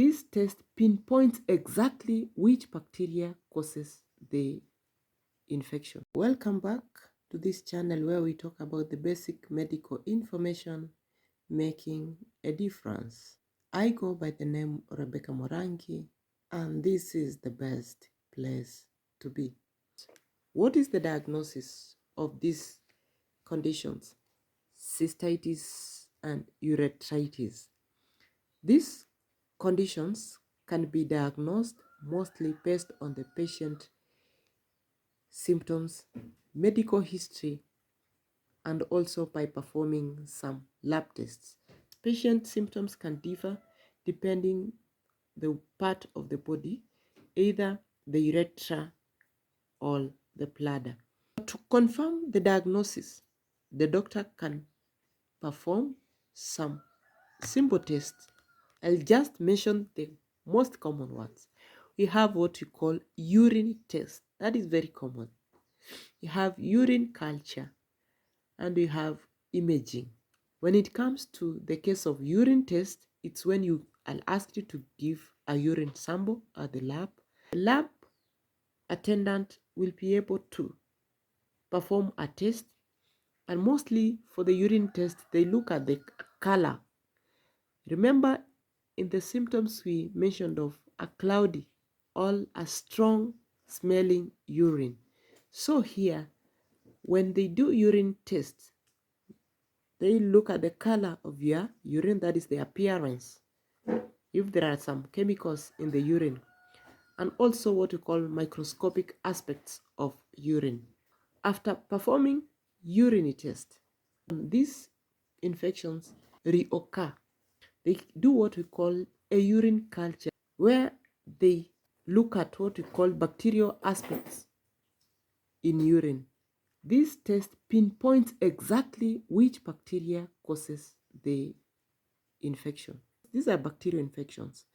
This test pinpoints exactly which bacteria causes the infection. Welcome back to this channel where we talk about the basic medical information making a difference. I go by the name Rebecca Morangi, and this is the best place to be. What is the diagnosis of these conditions? Cystitis and urethritis. These conditions can be diagnosed mostly based on the patient symptoms, medical history, and also by performing some lab tests. Patient symptoms can differ depending the part of the body, either the urethra or the bladder. To confirm the diagnosis, the doctor can perform some simple tests. I'll just mention the most common ones. We have what we call urine test. That is very common. We have urine culture and we have imaging. When it comes to the case of urine test, it's when I'll ask you to give a urine sample at the lab. The lab attendant will be able to perform a test, and mostly for the urine test, they look at the color. Remember, in the symptoms we mentioned of a cloudy or a strong smelling urine. So here, when they do urine tests, they look at the color of your urine, that is the appearance, if there are some chemicals in the urine, and also what we call microscopic aspects of urine. After performing urine test, these infections reoccur. They do what we call a urine culture, where they look at what we call bacterial aspects in urine. This test pinpoints exactly which bacteria causes the infection. These are bacterial infections.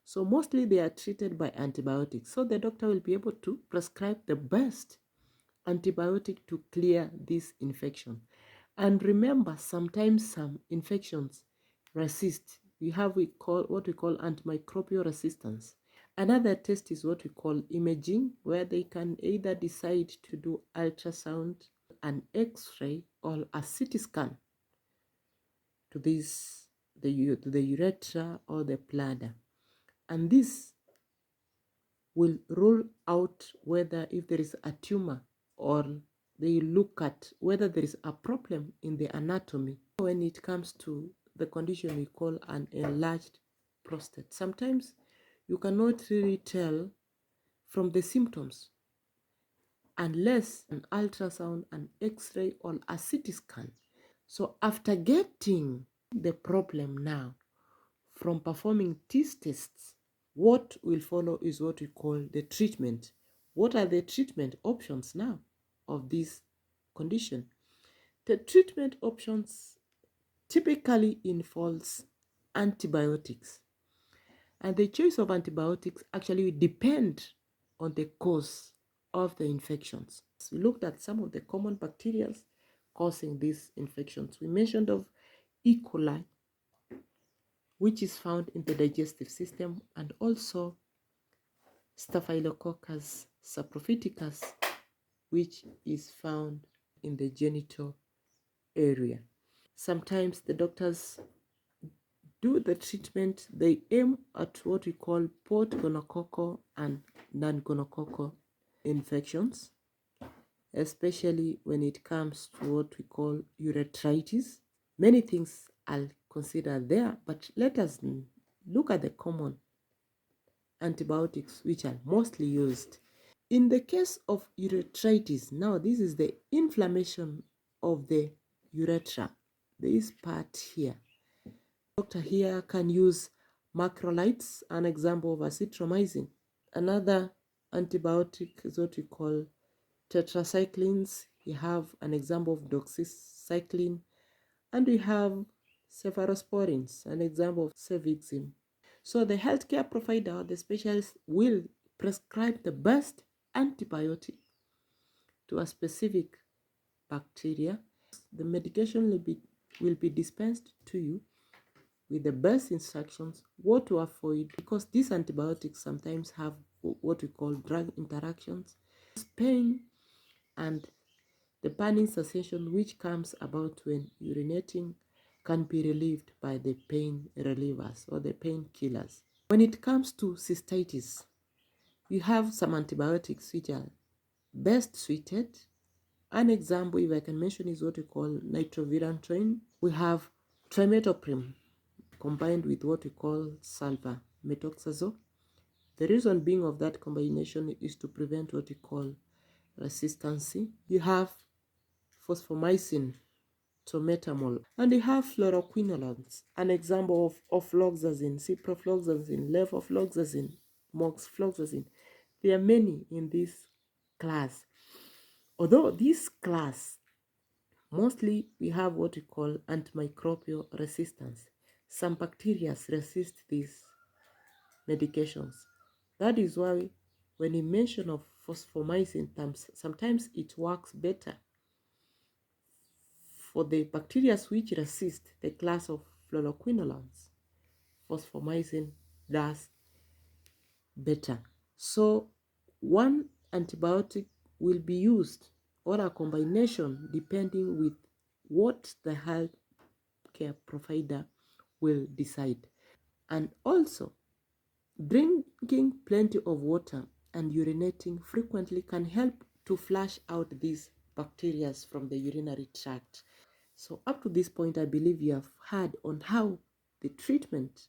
So mostly they are treated by antibiotics. So the doctor will be able to prescribe the best antibiotic to clear this infection. And remember, sometimes some infections resist. We have what we call antimicrobial resistance. Another test is what we call imaging, where they can either decide to do ultrasound, an X-ray, or a CT scan to the urethra or the bladder. And this will rule out whether if there is a tumor, or they look at whether there is a problem in the anatomy. When it comes to the condition we call an enlarged prostate, sometimes you cannot really tell from the symptoms unless an ultrasound, an X-ray, or a CT scan. So after getting the problem now from performing these tests, what will follow is what we call the treatment. What are the treatment options now of this condition? The treatment options typically involves antibiotics. And the choice of antibiotics actually depend on the cause of the infections. So we looked at some of the common bacteria causing these infections. We mentioned of E. coli, which is found in the digestive system, and also Staphylococcus saprophyticus, which is found in the genital area. Sometimes the doctors do the treatment, they aim at what we call both gonococcal and non-gonococcal infections, especially when it comes to what we call urethritis. Many things I'll consider there, but let us look at the common antibiotics which are mostly used. In the case of urethritis, now this is the inflammation of the urethra, this part here. Doctor here can use macrolides, an example of azithromycin. Another antibiotic is what we call tetracyclines. We have an example of doxycycline, and we have cephalosporins, an example of cefixime. So the healthcare provider, the specialist, will prescribe the best antibiotic to a specific bacteria. The medication will be dispensed to you with the best instructions, what to avoid, because these antibiotics sometimes have what we call drug interactions, pain, and the burning sensation which comes about when urinating can be relieved by the pain relievers or the painkillers. When it comes to cystitis, we have some antibiotics which are best suited. An example, if I can mention, is what we call nitrovirantoin. We have trimethoprim combined with what we call sulfamethoxazole. The reason being of that combination is to prevent what we call resistancy. You have fosfomycin, tometamol, and you have fluoroquinolones, an example of ofloxacin, ciprofloxacin, levofloxacin, moxifloxacin. There are many in this class. Although this class, mostly we have what we call antimicrobial resistance. Some bacteria resist these medications. That is why when you mention of fosfomycin, sometimes it works better for the bacteria which resist the class of fluoroquinolones. Fosfomycin does better. So one antibiotic will be used or a combination depending with what the health care provider will decide. And also, drinking plenty of water and urinating frequently can help to flush out these bacteria from the urinary tract. So up to this point, I believe you have heard on how the treatment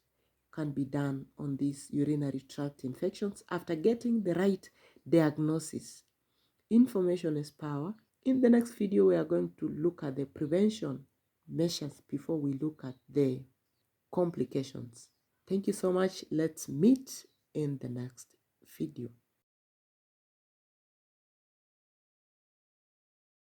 can be done on these urinary tract infections after getting the right diagnosis. Information is power. In the next video, we are going to look at the prevention measures before we look at the complications. Thank you so much. Let's meet in the next video.